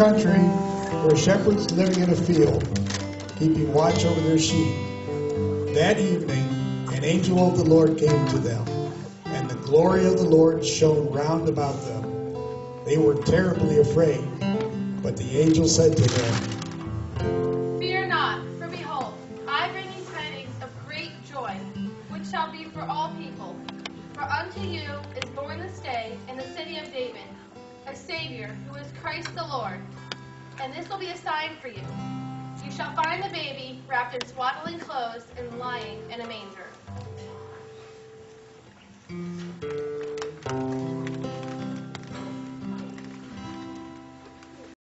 country were shepherds living in a field, keeping watch over their sheep. That evening, an angel of the Lord came to them, and the glory of the Lord shone round about them. They were terribly afraid, but the angel said to them, "Fear not, for behold, I bring you tidings of great joy, which shall be for all people. For unto you is born this day in the city of David a Savior, who is Christ the Lord. And this will be a sign for you. You shall find the baby wrapped in swaddling clothes and lying in a manger."